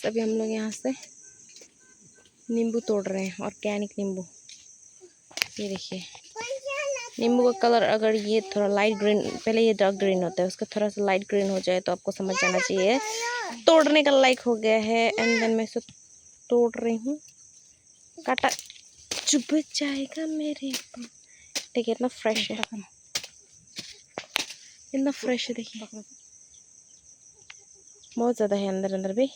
अभी हम लोग यहाँ से नींबू तोड़ रहे हैं, ऑर्गेनिक नींबू। ये देखिए नींबू का कलर, अगर ये थोड़ा लाइट ग्रीन, पहले ये डार्क ग्रीन होता है, उसका थोड़ा सा लाइट ग्रीन हो जाए तो आपको समझ जाना चाहिए तोड़ने का लायक हो गया है। एंड देन मैं इसे तोड़ रही हूँ। काटा चुभ जाएगा मेरे को। देखिए इतना फ्रेश है, इतना फ्रेश है। देखिए बहुत ज़्यादा है अंदर अंदर भी।